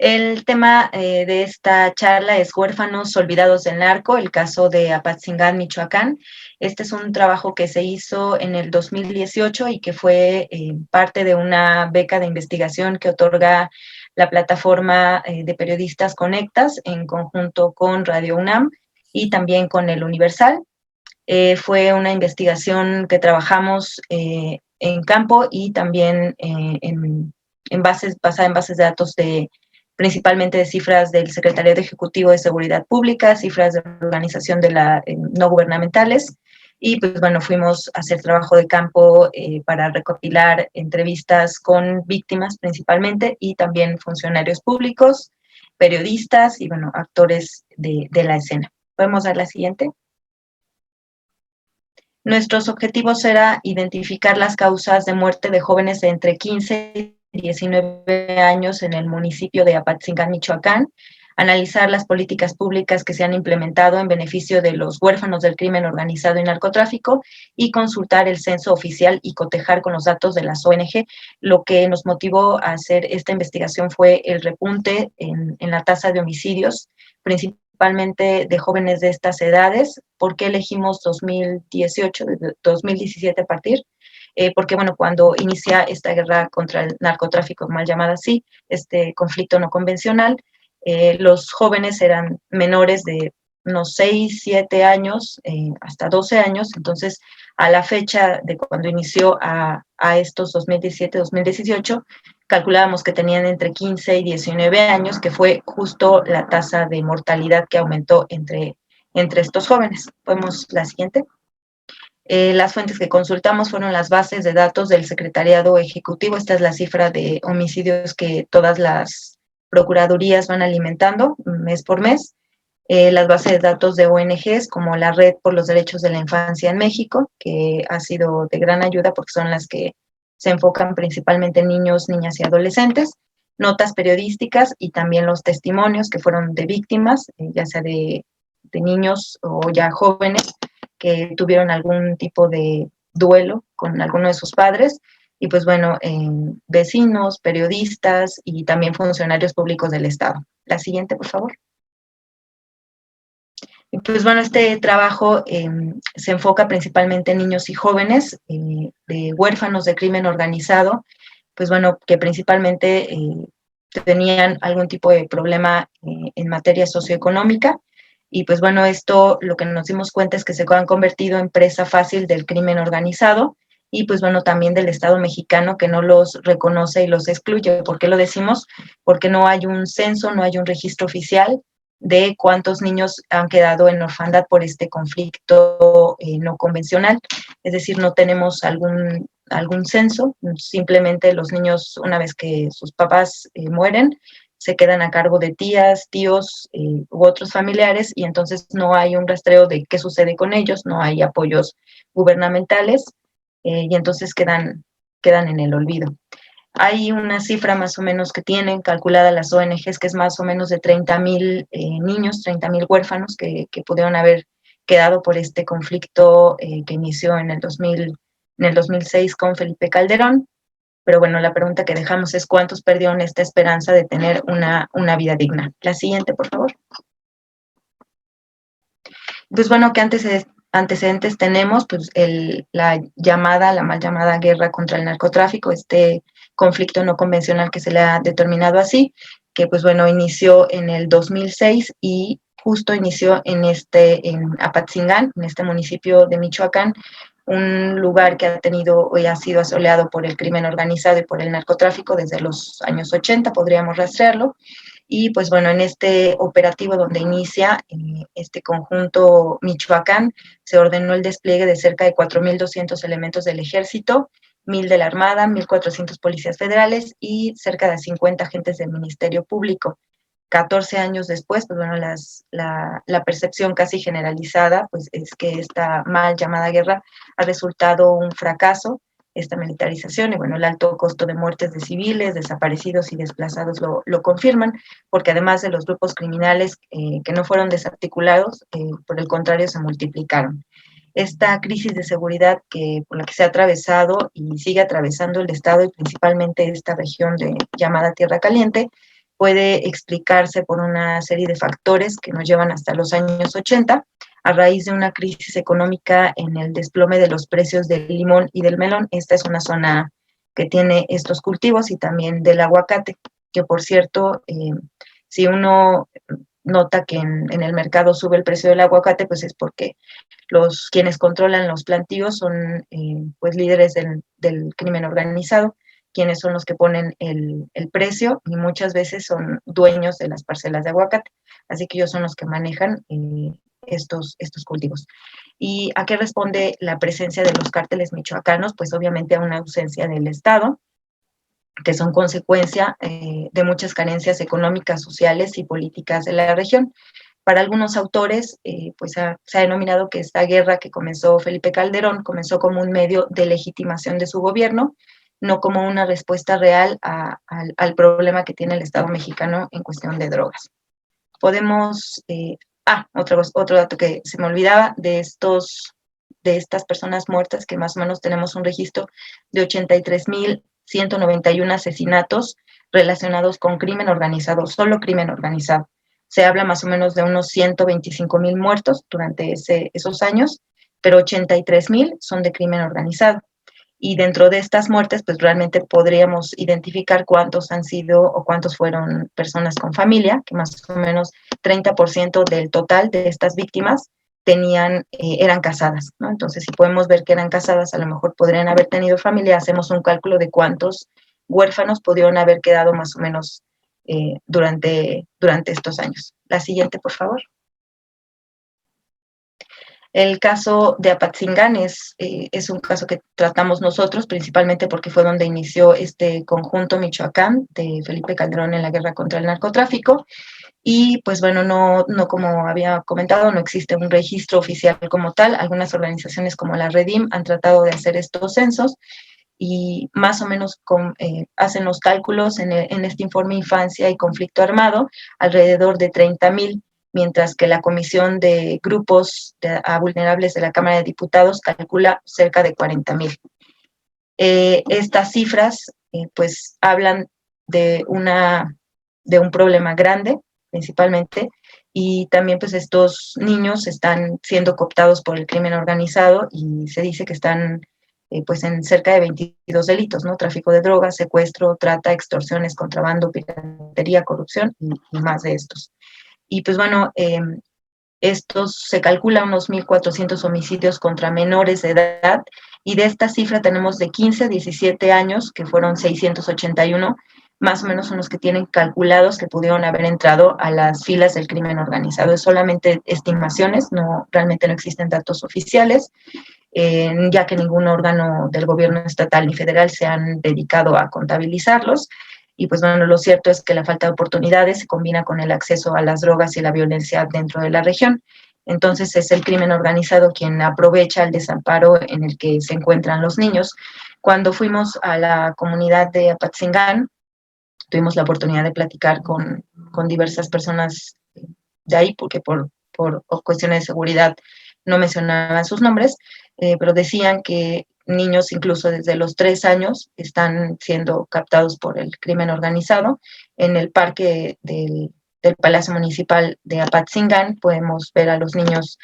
El tema de esta charla es Huérfanos Olvidados del Narco, el caso de Apatzingán, Michoacán. Este es un trabajo que se hizo en el 2018 y que fue parte de una beca de investigación que otorga la plataforma de periodistas Conectas en conjunto con Radio UNAM y también con El Universal. Fue una investigación que trabajamos en campo y también basada en bases de datos principalmente de cifras del Secretariado Ejecutivo de Seguridad Pública, cifras de organización de no gubernamentales, y pues bueno, fuimos a hacer trabajo de campo para recopilar entrevistas con víctimas principalmente y también funcionarios públicos, periodistas y bueno, actores de la escena. ¿Podemos dar la siguiente? Nuestros objetivos era identificar las causas de muerte de jóvenes de entre 15 y 19 años en el municipio de Apatzingán, Michoacán, analizar las políticas públicas que se han implementado en beneficio de los huérfanos del crimen organizado y narcotráfico y consultar el censo oficial y cotejar con los datos de las ONG. Lo que nos motivó a hacer esta investigación fue el repunte en la tasa de homicidios, principalmente de jóvenes de estas edades. ¿Por qué elegimos 2018, 2017 a partir? Porque, bueno, cuando inicia esta guerra contra el narcotráfico, mal llamada así, este conflicto no convencional, los jóvenes eran menores de unos 6, 7 años, hasta 12 años, entonces a la fecha de cuando inició a estos 2017, 2018, calculábamos que tenían entre 15 y 19 años, que fue justo la tasa de mortalidad que aumentó entre estos jóvenes. ¿Podemos la siguiente? Las fuentes que consultamos fueron las bases de datos del Secretariado Ejecutivo. Esta es la cifra de homicidios que todas las procuradurías van alimentando mes por mes. Las bases de datos de ONGs como la Red por los Derechos de la Infancia en México, que ha sido de gran ayuda porque son las que se enfocan principalmente en niños, niñas y adolescentes, notas periodísticas y también los testimonios que fueron de víctimas, ya sea de niños o ya jóvenes que tuvieron algún tipo de duelo con alguno de sus padres, y pues bueno, vecinos, periodistas y también funcionarios públicos del Estado. La siguiente, por favor. Y pues bueno, este trabajo se enfoca principalmente en niños y jóvenes de huérfanos de crimen organizado, pues bueno, que principalmente tenían algún tipo de problema en materia socioeconómica. Y pues bueno, esto lo que nos dimos cuenta es que se han convertido en presa fácil del crimen organizado y pues bueno, también del Estado mexicano que no los reconoce y los excluye. ¿Por qué lo decimos? Porque no hay un censo, no hay un registro oficial de cuántos niños han quedado en orfandad por este conflicto no convencional. Es decir, no tenemos algún censo, simplemente los niños, una vez que sus papás mueren, se quedan a cargo de tías, tíos u otros familiares y entonces no hay un rastreo de qué sucede con ellos, no hay apoyos gubernamentales y entonces quedan en el olvido. Hay una cifra más o menos que tienen calculada las ONGs que es más o menos de 30,000 niños, 30,000 huérfanos que pudieron haber quedado por este conflicto que inició en el 2006 con Felipe Calderón. Pero bueno, la pregunta que dejamos es ¿cuántos perdieron esta esperanza de tener una vida digna? La siguiente, por favor. Pues bueno, ¿qué antecedentes tenemos? Pues la mal llamada guerra contra el narcotráfico, este conflicto no convencional que se le ha determinado así, que pues bueno, inició en el 2006 y justo inició en Apatzingán, en este municipio de Michoacán, un lugar que ha sido asoleado por el crimen organizado y por el narcotráfico desde los años 80, podríamos rastrearlo. Y pues bueno, en este operativo donde inicia este conjunto Michoacán, se ordenó el despliegue de cerca de 4,200 elementos del ejército, 1,000 de la Armada, 1,400 policías federales y cerca de 50 agentes del Ministerio Público. 14 años después, pues bueno, la percepción casi generalizada pues es que esta mal llamada guerra ha resultado un fracaso, esta militarización, y bueno, el alto costo de muertes de civiles, desaparecidos y desplazados lo confirman, porque además de los grupos criminales que no fueron desarticulados, por el contrario, se multiplicaron. Esta crisis de seguridad por la que se ha atravesado y sigue atravesando el Estado y principalmente esta región llamada Tierra Caliente, puede explicarse por una serie de factores que nos llevan hasta los años 80, a raíz de una crisis económica en el desplome de los precios del limón y del melón. Esta es una zona que tiene estos cultivos, y también del aguacate, que por cierto, si uno nota que en el mercado sube el precio del aguacate, pues es porque quienes controlan los plantíos son pues líderes del crimen organizado, quienes son los que ponen el precio, y muchas veces son dueños de las parcelas de aguacate, así que ellos son los que manejan estos cultivos. ¿Y a qué responde la presencia de los cárteles michoacanos? Pues obviamente a una ausencia del Estado, que son consecuencia de muchas carencias económicas, sociales y políticas de la región. Para algunos autores, pues se ha denominado que esta guerra que comenzó Felipe Calderón comenzó como un medio de legitimación de su gobierno, no como una respuesta real al problema que tiene el Estado mexicano en cuestión de drogas. Podemos, otro dato que se me olvidaba, de estas personas muertas, que más o menos tenemos un registro de 83,191 asesinatos relacionados con crimen organizado, solo crimen organizado. Se habla más o menos de unos 125,000 muertos durante esos años, pero 83,000 son de crimen organizado. Y dentro de estas muertes, pues realmente podríamos identificar cuántos han sido o cuántos fueron personas con familia, que más o menos 30% del total de estas víctimas eran casadas, ¿no? Entonces, si podemos ver que eran casadas, a lo mejor podrían haber tenido familia. Hacemos un cálculo de cuántos huérfanos pudieron haber quedado más o menos durante estos años. La siguiente, por favor. El caso de Apatzingán es un caso que tratamos nosotros, principalmente porque fue donde inició este conjunto Michoacán de Felipe Calderón en la guerra contra el narcotráfico. Y pues bueno, no como había comentado, no existe un registro oficial como tal. Algunas organizaciones como la Redim han tratado de hacer estos censos, y más o menos hacen los cálculos en este informe Infancia y Conflicto Armado, alrededor de 30,000, mientras que la Comisión de Grupos Vulnerables de la Cámara de Diputados calcula cerca de 40,000. Estas cifras pues hablan de un problema grande, principalmente, y también pues estos niños están siendo cooptados por el crimen organizado, y se dice que están pues en cerca de 22 delitos, ¿no? Tráfico de drogas, secuestro, trata, extorsiones, contrabando, piratería, corrupción y más de estos. Y pues bueno, estos se calcula unos 1,400 homicidios contra menores de edad, y de esta cifra tenemos de 15 a 17 años, que fueron 681, más o menos son los que tienen calculados que pudieron haber entrado a las filas del crimen organizado. Es solamente estimaciones, realmente no existen datos oficiales, ya que ningún órgano del gobierno estatal ni federal se han dedicado a contabilizarlos. Y pues bueno, lo cierto es que la falta de oportunidades se combina con el acceso a las drogas y la violencia dentro de la región. Entonces es el crimen organizado quien aprovecha el desamparo en el que se encuentran los niños. Cuando fuimos a la comunidad de Apatzingán, tuvimos la oportunidad de platicar con diversas personas de ahí, porque por cuestiones de seguridad no mencionaban sus nombres, pero decían que niños incluso desde los 3 años están siendo captados por el crimen organizado. En el parque del Palacio Municipal de Apatzingán podemos ver a los niños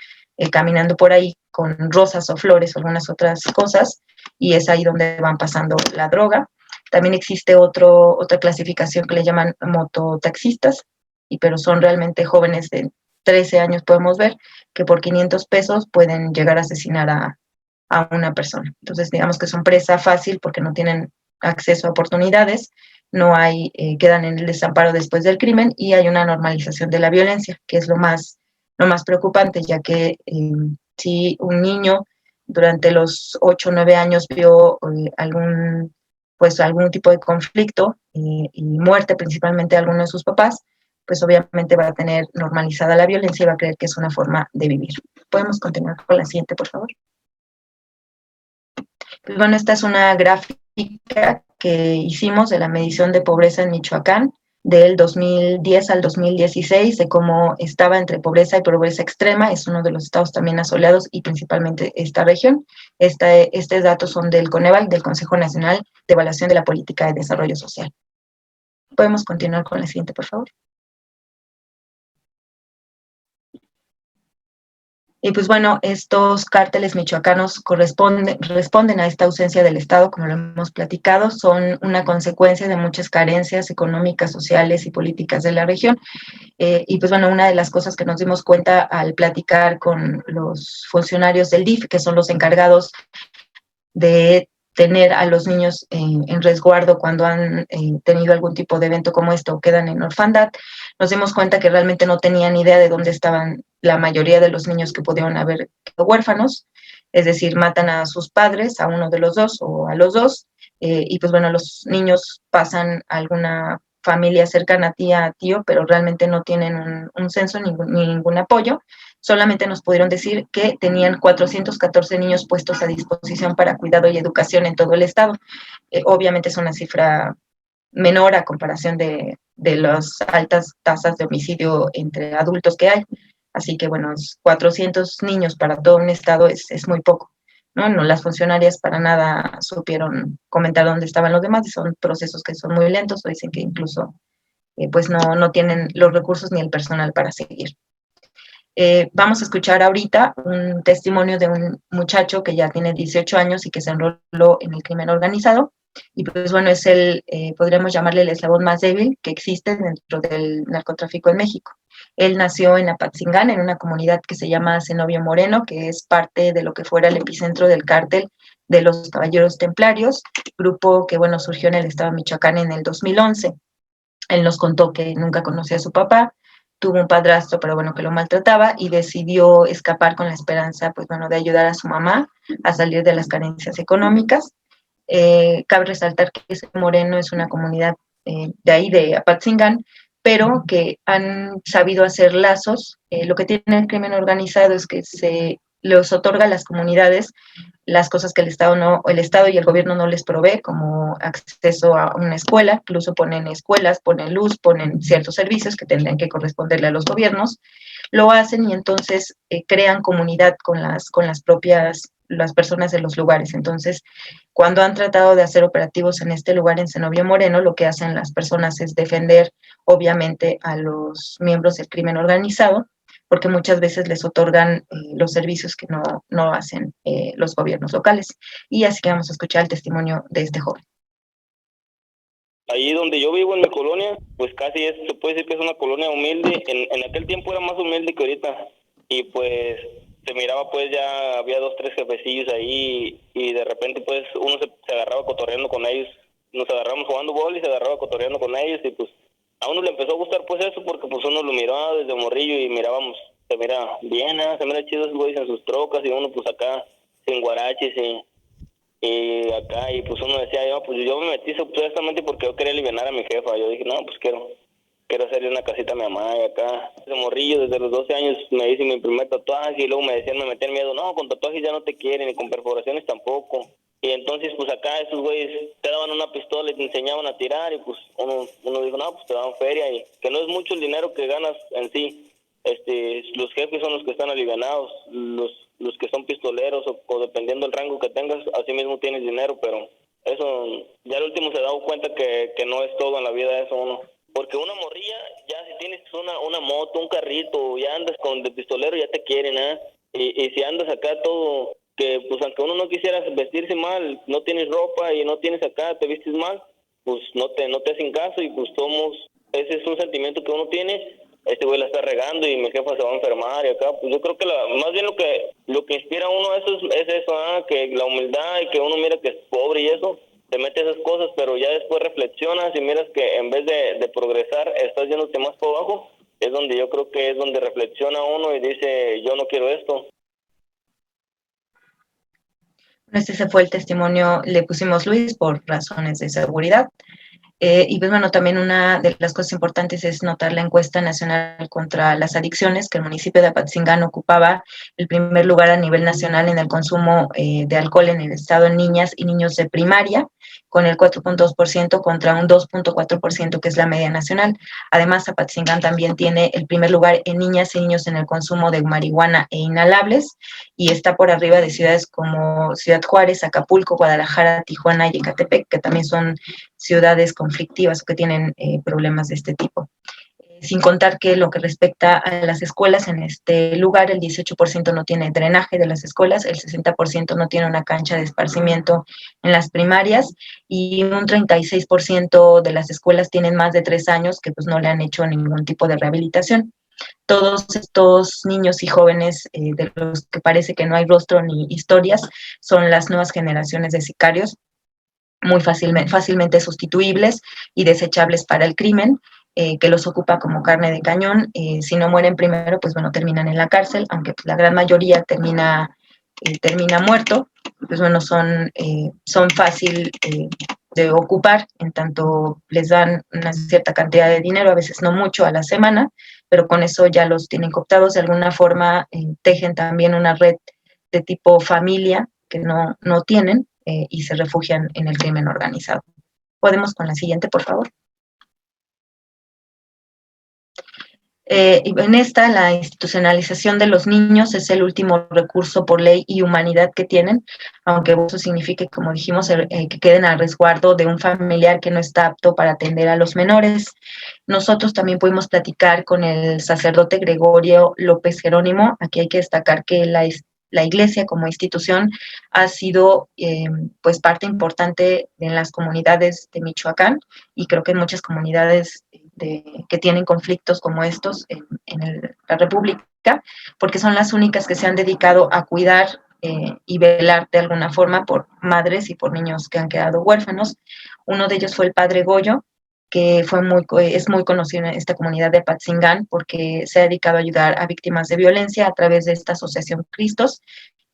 caminando por ahí con rosas o flores o algunas otras cosas, y es ahí donde van pasando la droga. También existe otra clasificación que le llaman mototaxistas, pero son realmente jóvenes de 13 años, podemos ver, que por 500 pesos pueden llegar a asesinar a una persona. Entonces, digamos que son presa fácil porque no tienen acceso a oportunidades, quedan en el desamparo después del crimen, y hay una normalización de la violencia, que es lo más preocupante, ya que si un niño durante los 8 o 9 años vio algún tipo de conflicto y muerte principalmente de alguno de sus papás, pues obviamente va a tener normalizada la violencia y va a creer que es una forma de vivir. ¿Podemos continuar con la siguiente, por favor? Pues bueno, esta es una gráfica que hicimos de la medición de pobreza en Michoacán del 2010 al 2016, de cómo estaba entre pobreza y pobreza extrema. Es uno de los estados también asoleados, y principalmente esta región. Estos datos son del Coneval, del Consejo Nacional de Evaluación de la Política de Desarrollo Social. Podemos continuar con la siguiente, por favor. Y pues bueno, estos cárteles michoacanos responden a esta ausencia del Estado, como lo hemos platicado, son una consecuencia de muchas carencias económicas, sociales y políticas de la región. Y pues bueno, una de las cosas que nos dimos cuenta al platicar con los funcionarios del DIF, que son los encargados de tener a los niños en resguardo cuando han tenido algún tipo de evento como esto o quedan en orfandad, nos dimos cuenta que realmente no tenían idea de dónde estaban la mayoría de los niños que pudieron haber quedado huérfanos, es decir, matan a sus padres, a uno de los dos o a los dos, y pues bueno, los niños pasan a alguna familia cercana a tía, a tío, pero realmente no tienen un censo ni ningún apoyo. Solamente nos pudieron decir que tenían 414 niños puestos a disposición para cuidado y educación en todo el estado. Obviamente es una cifra menor a comparación de las altas tasas de homicidio entre adultos que hay. Así que bueno, 400 niños para todo un estado es muy poco. ¿No? No, las funcionarias para nada supieron comentar dónde estaban los demás, y son procesos que son muy lentos, o dicen que incluso pues no tienen los recursos ni el personal para seguir. Vamos a escuchar ahorita un testimonio de un muchacho que ya tiene 18 años y que se enroló en el crimen organizado. Y pues bueno, es podríamos llamarle el eslabón más débil que existe dentro del narcotráfico en México. Él nació en Apatzingán, en una comunidad que se llama Zenobio Moreno, que es parte de lo que fuera el epicentro del cártel de los Caballeros Templarios, grupo que bueno, surgió en el estado de Michoacán en el 2011. Él nos contó que nunca conocía a su papá, tuvo un padrastro, pero bueno, que lo maltrataba, y decidió escapar con la esperanza, pues bueno, de ayudar a su mamá a salir de las carencias económicas. Cabe resaltar que ese Moreno es una comunidad de ahí, de Apatzingán, pero que han sabido hacer lazos. Lo que tiene el crimen organizado es que se les otorga a las comunidades las cosas que el Estado y el gobierno no les provee, como acceso a una escuela, incluso ponen escuelas, ponen luz, ponen ciertos servicios que tendrían que corresponderle a los gobiernos, lo hacen y entonces crean comunidad con las personas de los lugares. Entonces, cuando han tratado de hacer operativos en este lugar, en Zenobio Moreno, lo que hacen las personas es defender, obviamente, a los miembros del crimen organizado, porque muchas veces les otorgan los servicios que no hacen los gobiernos locales. Y así que vamos a escuchar el testimonio de este joven. Allí donde yo vivo, en mi colonia, pues casi se puede decir que es una colonia humilde. En aquel tiempo era más humilde que ahorita. Y pues se miraba, pues ya había 2, 3 jefecillos ahí, y de repente pues uno se agarraba cotorreando con ellos. Nos agarramos jugando bola y se agarraba cotorreando con ellos, y pues a uno le empezó a gustar pues eso, porque pues uno lo miraba desde morrillo y mirábamos, se mira bien, se mira chido esos güeyes en sus trocas, y uno pues acá sin guaraches y acá, y pues uno decía, pues yo me metí supuestamente porque yo quería aliviar a mi jefa. Yo dije, no, pues quiero hacerle una casita a mi mamá. Y acá, de morrillo, desde los 12 años me hice mi primer tatuaje, y luego me decían, me metían miedo, no, con tatuajes ya no te quieren, y con perforaciones tampoco. Y entonces, pues acá esos güeyes te daban una pistola y te enseñaban a tirar, y pues uno dijo, no, pues te daban feria, y que no es mucho el dinero que ganas en sí. Los jefes son los que están alivianados, los que son pistoleros, o dependiendo del rango que tengas, así mismo tienes dinero. Pero eso, ya al último se ha dado cuenta que no es todo en la vida eso uno. Porque una morrilla, ya si tienes una moto, un carrito, ya andas de pistolero, ya te quieren, y si andas acá todo, que pues aunque uno no quisiera vestirse mal, no tienes ropa y no tienes acá, te vistes mal, pues no te hacen caso, y pues ese es un sentimiento que uno tiene. Este güey la está regando y mi jefa se va a enfermar, y acá, pues yo creo que más bien lo que inspira a uno eso es eso, que la humildad, y que uno mira que es pobre y eso, te mete esas cosas, pero ya después reflexionas y miras que en vez de progresar, estás yéndote más por abajo. Es donde yo creo que es donde reflexiona uno y dice, yo no quiero esto. Este fue el testimonio, le pusimos Luis por razones de seguridad. Y pues bueno, también una de las cosas importantes es notar la encuesta nacional contra las adicciones, que el municipio de Apatzingán ocupaba el primer lugar a nivel nacional en el consumo de alcohol en el estado en niñas y niños de primaria, con el 4.2% contra un 2.4% que es la media nacional. Además, Apatzingán también tiene el primer lugar en niñas y niños en el consumo de marihuana e inhalables y está por arriba de ciudades como Ciudad Juárez, Acapulco, Guadalajara, Tijuana y Ecatepec, que también son ciudades conflictivas o que tienen problemas de este tipo. Sin contar que lo que respecta a las escuelas, en este lugar el 18% no tiene drenaje de las escuelas, el 60% no tiene una cancha de esparcimiento en las primarias y un 36% de las escuelas tienen más de 3 años que pues no le han hecho ningún tipo de rehabilitación. Todos estos niños y jóvenes de los que parece que no hay rostro ni historias son las nuevas generaciones de sicarios muy fácilmente sustituibles y desechables para el crimen, que los ocupa como carne de cañón. Si no mueren primero, pues bueno, terminan en la cárcel, aunque pues, la gran mayoría termina muerto, pues bueno, son fácil de ocupar, en tanto les dan una cierta cantidad de dinero, a veces no mucho a la semana, pero con eso ya los tienen cooptados, de alguna forma tejen también una red de tipo familia que no tienen y se refugian en el crimen organizado. Podemos con la siguiente, por favor. En esta, la institucionalización de los niños es el último recurso por ley y humanidad que tienen, aunque eso signifique, como dijimos, que queden a resguardo de un familiar que no está apto para atender a los menores. Nosotros también pudimos platicar con el sacerdote Gregorio López Jerónimo. Aquí hay que destacar que la iglesia como institución ha sido pues parte importante en las comunidades de Michoacán y creo que en muchas comunidades que tienen conflictos como estos la República, porque son las únicas que se han dedicado a cuidar y velar de alguna forma por madres y por niños que han quedado huérfanos. Uno de ellos fue el padre Goyo, que es muy conocido en esta comunidad de Apatzingán porque se ha dedicado a ayudar a víctimas de violencia a través de esta asociación Cristos,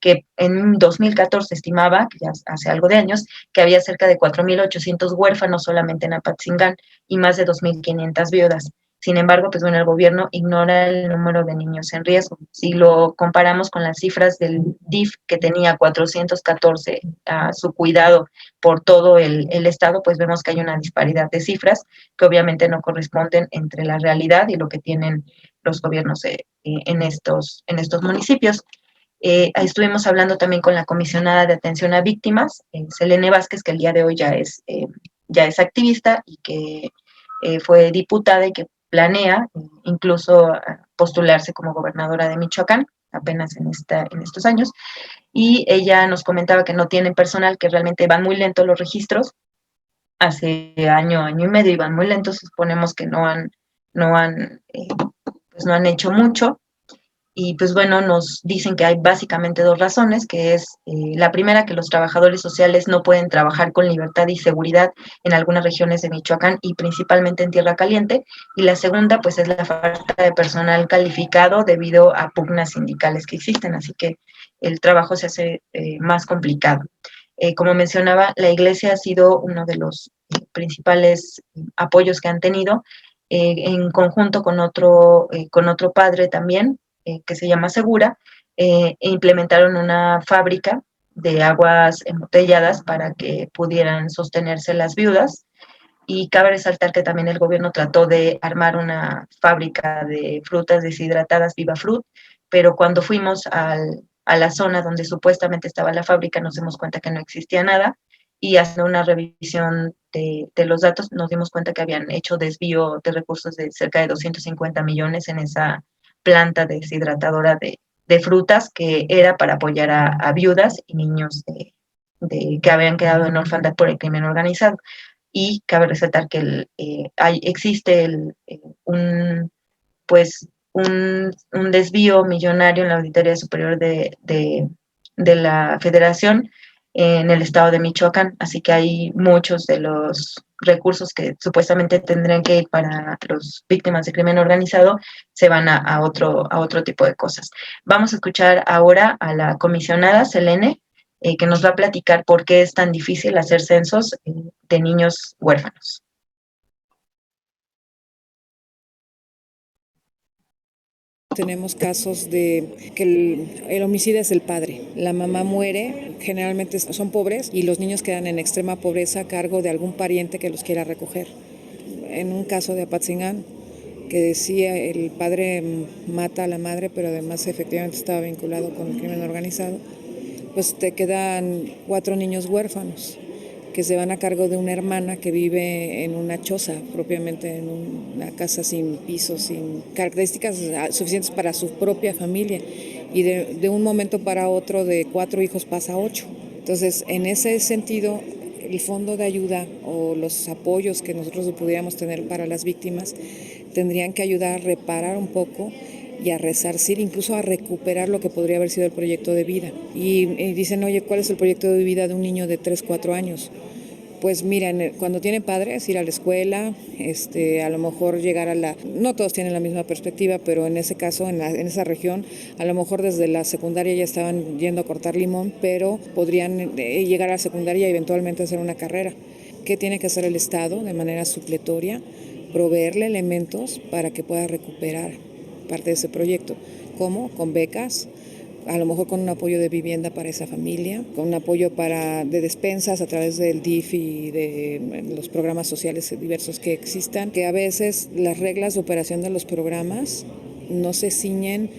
que en 2014 estimaba, que ya hace algo de años, que había cerca de 4.800 huérfanos solamente en Apatzingán y más de 2.500 viudas. Sin embargo, pues bueno, el gobierno ignora el número de niños en riesgo. Si lo comparamos con las cifras del DIF, que tenía 414 a su cuidado por todo el estado, pues vemos que hay una disparidad de cifras que obviamente no corresponden entre la realidad y lo que tienen los gobiernos en estos municipios. Estuvimos hablando también con la comisionada de atención a víctimas, Selene Vázquez, que el día de hoy ya es activista y que fue diputada y que planea incluso postularse como gobernadora de Michoacán apenas en estos años. Y ella nos comentaba que no tienen personal, que realmente van muy lentos los registros. Hace año y medio iban muy lentos, suponemos que pues no han hecho mucho. Y pues bueno, nos dicen que hay básicamente dos razones, que es la primera, que los trabajadores sociales no pueden trabajar con libertad y seguridad en algunas regiones de Michoacán y principalmente en Tierra Caliente, y la segunda pues es la falta de personal calificado debido a pugnas sindicales que existen, así que el trabajo se hace más complicado. Como mencionaba, la iglesia ha sido uno de los principales apoyos que han tenido en conjunto con otro padre también, que se llama Segura, e implementaron una fábrica de aguas embotelladas para que pudieran sostenerse las viudas. Y cabe resaltar que también el gobierno trató de armar una fábrica de frutas deshidratadas, Viva Fruit, pero cuando fuimos a la zona donde supuestamente estaba la fábrica nos dimos cuenta que no existía nada y haciendo una revisión de los datos nos dimos cuenta que habían hecho desvío de recursos de cerca de 250 millones en esa planta deshidratadora de frutas que era para apoyar a viudas y niños que habían quedado en orfandad por el crimen organizado. Y cabe resaltar que existe pues, un desvío millonario en la Auditoría Superior de la Federación en el estado de Michoacán, así que hay muchos de los recursos que supuestamente tendrían que ir para las víctimas de crimen organizado, se van a otro tipo de cosas. Vamos a escuchar ahora a la comisionada Selene, que nos va a platicar por qué es tan difícil hacer censos de niños huérfanos. Tenemos casos de que el homicida es el padre. La mamá muere, generalmente son pobres y los niños quedan en extrema pobreza a cargo de algún pariente que los quiera recoger. En un caso de Apatzingán, que decía el padre mata a la madre, pero además efectivamente estaba vinculado con el crimen organizado, pues te quedan 4 niños huérfanos que se van a cargo de una hermana que vive en una choza, propiamente en una casa sin piso, sin características suficientes para su propia familia. Y de un momento para otro de 4 hijos pasa a 8. Entonces, en ese sentido, el fondo de ayuda o los apoyos que nosotros pudiéramos tener para las víctimas tendrían que ayudar a reparar un poco y a resarcir, incluso a recuperar lo que podría haber sido el proyecto de vida. Y dicen, oye, ¿cuál es el proyecto de vida de un niño de 3, 4 años? Pues miren, cuando tiene padres, ir a la escuela, a lo mejor llegar a la... No todos tienen la misma perspectiva, pero en ese caso, en esa región, a lo mejor desde la secundaria ya estaban yendo a cortar limón, pero podrían llegar a la secundaria y eventualmente hacer una carrera. ¿Qué tiene que hacer el Estado de manera supletoria? Proveerle elementos para que pueda recuperar parte de ese proyecto. ¿Cómo? Con becas, a lo mejor con un apoyo de vivienda para esa familia, con un apoyo de despensas a través del DIF y de los programas sociales diversos que existan, que a veces las reglas de operación de los programas no se ciñen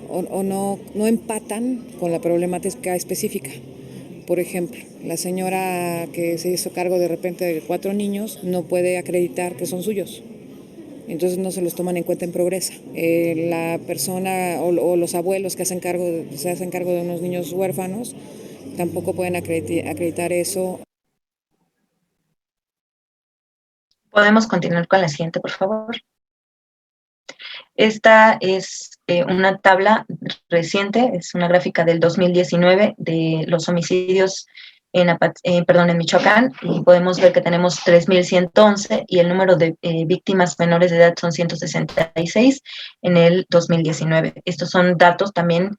o no empatan con la problemática específica. Por ejemplo, la señora que se hizo cargo de repente de 4 niños no puede acreditar que son suyos. Entonces no se los toman en cuenta en Progresa. La persona o los abuelos que se hacen cargo de unos niños huérfanos tampoco pueden acreditar eso. Podemos continuar con la siguiente, por favor. Esta es una tabla reciente, es una gráfica del 2019 de los homicidios en Michoacán, y podemos ver que tenemos 3.111 y el número de víctimas menores de edad son 166 en el 2019. Estos son datos también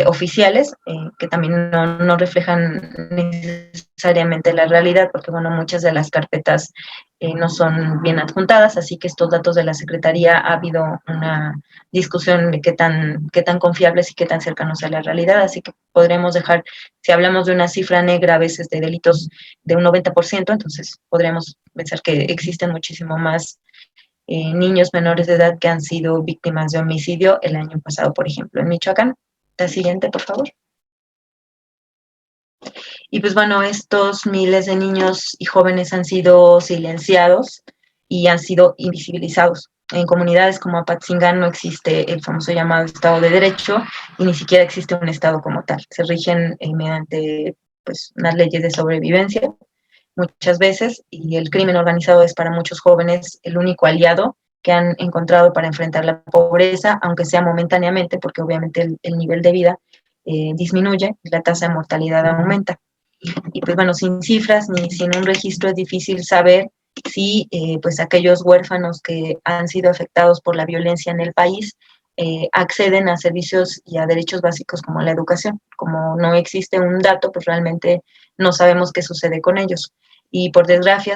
oficiales que también no reflejan necesariamente la realidad, porque bueno, muchas de las carpetas no son bien adjuntadas, así que estos datos de la Secretaría ha habido una discusión de qué tan confiables y qué tan cercanos a la realidad, así que podremos dejar, si hablamos de una cifra negra a veces de delitos de un 90%, entonces podremos pensar que existen muchísimo más niños menores de edad que han sido víctimas de homicidio el año pasado, por ejemplo, en Michoacán. La siguiente, por favor. Y pues bueno, estos miles de niños y jóvenes han sido silenciados y han sido invisibilizados. En comunidades como Apatzingán no existe el famoso llamado Estado de Derecho y ni siquiera existe un Estado como tal. Se rigen mediante pues, unas leyes de sobrevivencia muchas veces, y el crimen organizado es para muchos jóvenes el único aliado que han encontrado para enfrentar la pobreza, aunque sea momentáneamente, porque obviamente el nivel de vida disminuye y la tasa de mortalidad aumenta. Y pues bueno, sin cifras ni sin un registro es difícil saber si pues aquellos huérfanos que han sido afectados por la violencia en el país acceden a servicios y a derechos básicos como la educación. Como no existe un dato, pues realmente no sabemos qué sucede con ellos. Y por desgracia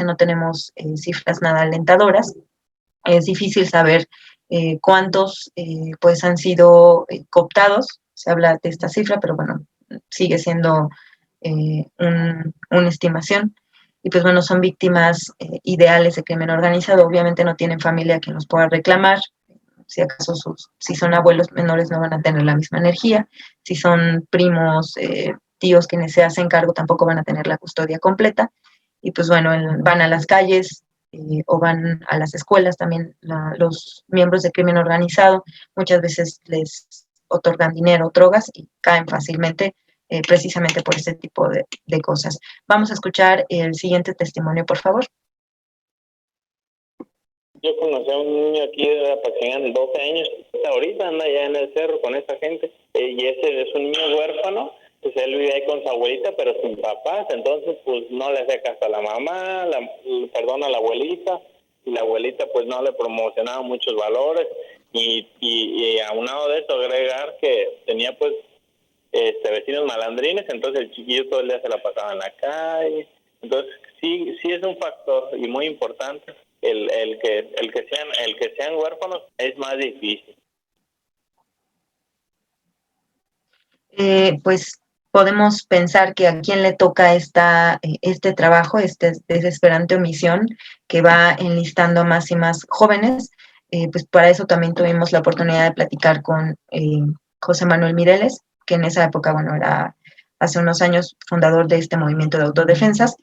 no tenemos cifras nada alentadoras. Es difícil saber cuántos pues han sido cooptados. Se habla de esta cifra, pero bueno, sigue siendo una estimación. Y pues bueno, son víctimas ideales de crimen organizado. Obviamente no tienen familia que los pueda reclamar. Si acaso si son abuelos menores no van a tener la misma energía. Si son primos, tíos quienes se hacen cargo tampoco van a tener la custodia completa. Y pues bueno, van a las calles o van a las escuelas también los miembros de crimen organizado. Muchas veces les otorgan dinero, drogas y caen fácilmente precisamente por ese tipo de cosas. Vamos a escuchar el siguiente testimonio, por favor. Yo conocí a un niño aquí de Apatzingán de 12 años, ahorita anda allá en el cerro con esa gente, y ese es un niño huérfano, pues él vive ahí con su abuelita, pero sin papás, entonces pues no le hace caso a la mamá, perdona a la abuelita, y la abuelita pues no le promocionaba muchos valores, y aunado de eso agregar que tenía pues vecinos malandrines, entonces el chiquillo todo el día se la pasaba en la calle, entonces sí es un factor y muy importante. El que sean huérfanos es más difícil. Pues podemos pensar que a quién le toca este trabajo, esta desesperante omisión que va enlistando a más y más jóvenes. Pues para eso también tuvimos la oportunidad de platicar con José Manuel Mireles, que en esa época, bueno, era hace unos años fundador de este movimiento de autodefensas,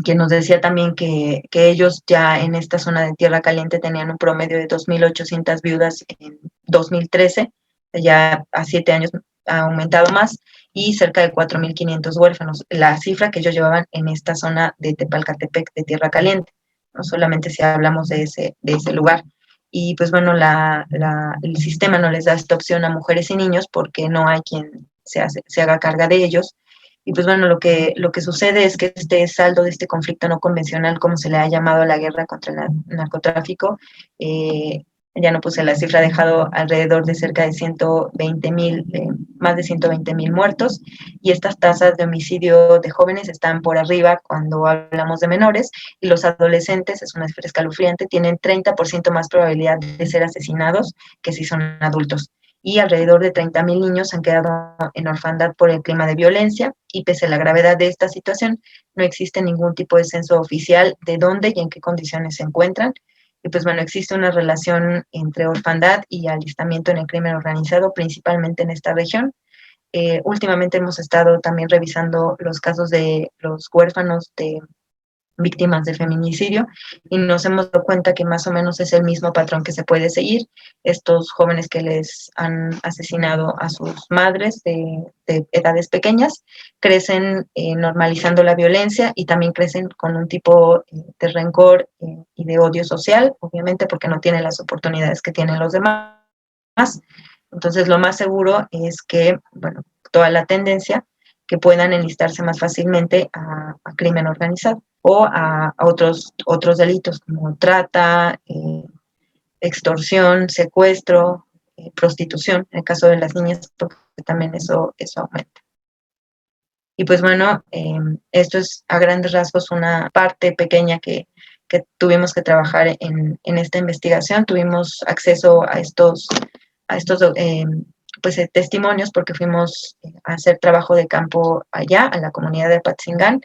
quien nos decía también que ellos ya en esta zona de Tierra Caliente tenían un promedio de 2.800 viudas en 2013, ya a 7 años ha aumentado más, y cerca de 4.500 huérfanos, la cifra que ellos llevaban en esta zona de Tepalcatepec, de Tierra Caliente, no solamente si hablamos de ese lugar. Y pues bueno, el sistema no les da esta opción a mujeres y niños porque no hay quien se haga carga de ellos. Y pues bueno, lo que sucede es que este saldo de este conflicto no convencional, como se le ha llamado a la guerra contra el narcotráfico, ya no puse la cifra, ha dejado alrededor de cerca de 120.000, más de 120.000 muertos, y estas tasas de homicidio de jóvenes están por arriba cuando hablamos de menores, y los adolescentes, es una cifra escalofriante, tienen 30% más probabilidad de ser asesinados que si son adultos, y alrededor de 30.000 niños han quedado en orfandad por el clima de violencia, y pese a la gravedad de esta situación, no existe ningún tipo de censo oficial de dónde y en qué condiciones se encuentran. Y pues bueno, existe una relación entre orfandad y alistamiento en el crimen organizado, principalmente en esta región. Últimamente hemos estado también revisando los casos de los huérfanos de víctimas de feminicidio, y nos hemos dado cuenta que más o menos es el mismo patrón que se puede seguir. Estos jóvenes que les han asesinado a sus madres de edades pequeñas crecen normalizando la violencia, y también crecen con un tipo de rencor y de odio social, obviamente porque no tienen las oportunidades que tienen los demás. Entonces lo más seguro es que, bueno, toda la tendencia que puedan enlistarse más fácilmente a crimen organizado o a otros delitos como trata, extorsión, secuestro, prostitución, en el caso de las niñas, porque también eso aumenta. Y pues bueno, esto es a grandes rasgos una parte pequeña que tuvimos que trabajar en esta investigación. Tuvimos acceso a estos pues, testimonios porque fuimos a hacer trabajo de campo allá, a la comunidad de Apatzingán,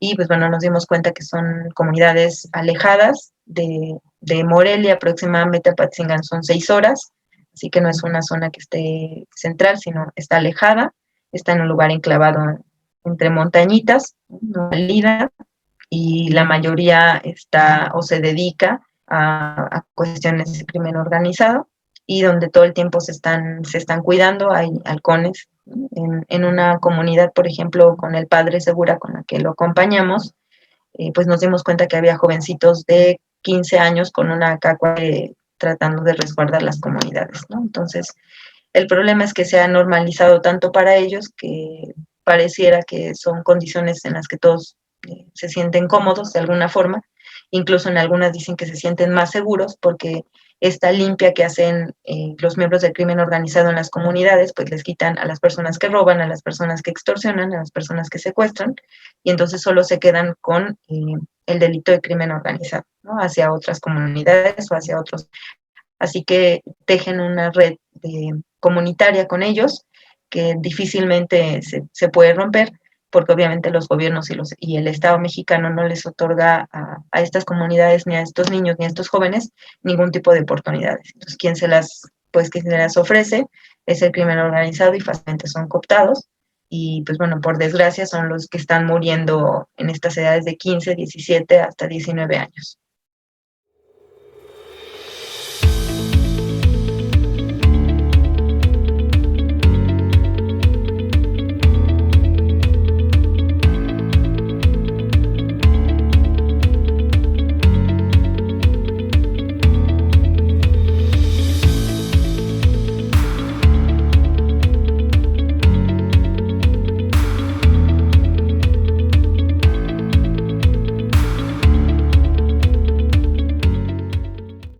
y pues bueno, nos dimos cuenta que son comunidades alejadas de Morelia, aproximadamente Apatzingán son 6 horas, así que no es una zona que esté central, sino está alejada, está en un lugar enclavado entre montañitas, no salida, y la mayoría está o se dedica a cuestiones de crimen organizado, y donde todo el tiempo se están cuidando, hay halcones. En una comunidad, por ejemplo, con el padre Segura, con la que lo acompañamos, pues nos dimos cuenta que había jovencitos de 15 años con una cacua tratando de resguardar las comunidades, ¿no? Entonces, el problema es que se ha normalizado tanto para ellos que pareciera que son condiciones en las que todos se sienten cómodos de alguna forma. Incluso en algunas dicen que se sienten más seguros porque esta limpia que hacen los miembros del crimen organizado en las comunidades, pues les quitan a las personas que roban, a las personas que extorsionan, a las personas que secuestran, y entonces solo se quedan con el delito de crimen organizado, ¿no? Hacia otras comunidades o hacia otros. Así que tejen una red comunitaria con ellos que difícilmente se puede romper, porque obviamente los gobiernos y el Estado mexicano no les otorga a estas comunidades, ni a estos niños, ni a estos jóvenes, ningún tipo de oportunidades. Entonces, quien se las ofrece es el crimen organizado, y fácilmente son cooptados. Y pues bueno, por desgracia son los que están muriendo en estas edades de 15, 17 hasta 19 años.